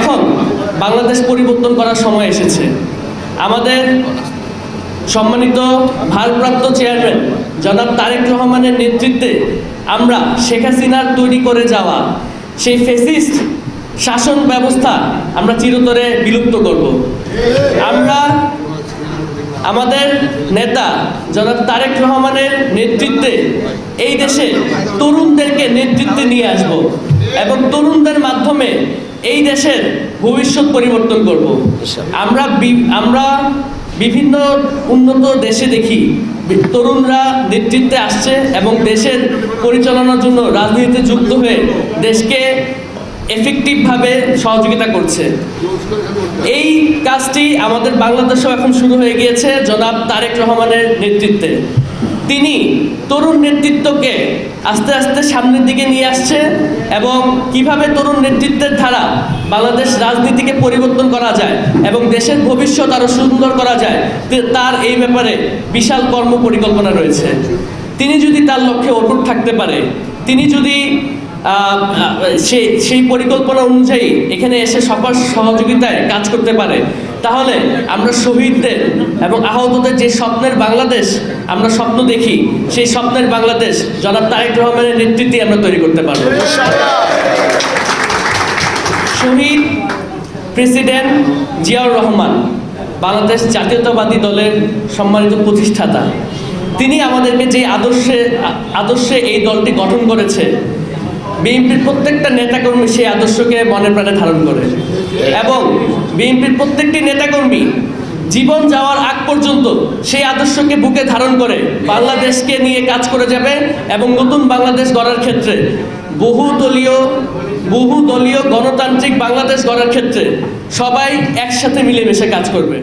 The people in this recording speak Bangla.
এখন বাংলাদেশ পরিবর্তন করার সময় এসেছে। আমাদের সম্মানিত ভারপ্রাপ্ত চেয়ারম্যান জনাব তারেক রহমানের নেতৃত্বে আমরা শেখ হাসিনার তৈরি করে যাওয়া সেই ফ্যাসিস্ট শাসন ব্যবস্থা আমরা চিরতরে বিলুপ্ত করব। আমরা আমাদের নেতা জনাব তারেক রহমানের নেতৃত্বে এই দেশে তরুণদেরকে নেতৃত্বে নিয়ে আসব এবং তরুণদের মাধ্যমে এই দেশের ভবিষ্যৎ পরিবর্তন করব। আমরা বিভিন্ন উন্নত দেশে দেখি তরুণরা নেতৃত্বে আসছে এবং দেশের পরিচালনার জন্য রাজনীতিতে যুক্ত হয়ে দেশকে এফেক্টিভভাবে সহযোগিতা করছে। এই কাজটি আমাদের বাংলাদেশেও এখন শুরু হয়ে গিয়েছে জনাব তারেক রহমানের নেতৃত্বে। তিনি তরুণ নেতৃত্বকে আস্তে আস্তে সামনের দিকে নিয়ে আসছে এবং কিভাবে তরুণ নেতৃত্বের ধারা বাংলাদেশ রাজনীতিকে পরিবর্তন করা যায় এবং দেশের ভবিষ্যৎ আরও সুন্দর করা যায় তার এই ব্যাপারে বিশাল কর্ম পরিকল্পনা রয়েছে। তিনি যদি তার লক্ষ্যে অটুট থাকতে পারে, তিনি যদি সেই পরিকল্পনা অনুযায়ী এখানে এসে সবার সহযোগিতায় কাজ করতে পারে, তাহলে আমরা শহীদদের এবং আহতদের যে স্বপ্নের বাংলাদেশ আমরা স্বপ্ন দেখি, সেই স্বপ্নের বাংলাদেশ জনাব তারেক রহমানের নেতৃত্বে আমরা তৈরি করতে পারব। শহীদ প্রেসিডেন্ট জিয়াউর রহমান বাংলাদেশ জাতীয়তাবাদী দলের সম্মানিত প্রতিষ্ঠাতা। তিনি আমাদেরকে যে আদর্শে এই দলটি গঠন করেছে, বিএনপির প্রত্যেকটা নেতাকর্মী সেই আদর্শকে মনে প্রাণে ধারণ করে এবং বিএনপির প্রত্যেকটি নেতাকর্মী জীবন যাওয়ার আগ পর্যন্ত সেই আদর্শকে বুকে ধারণ করে বাংলাদেশকে নিয়ে কাজ করে যাবে এবং নতুন বাংলাদেশ গড়ার ক্ষেত্রে বহুদলীয় গণতান্ত্রিক বাংলাদেশ গড়ার ক্ষেত্রে সবাই একসাথে মিলেমিশে কাজ করবে।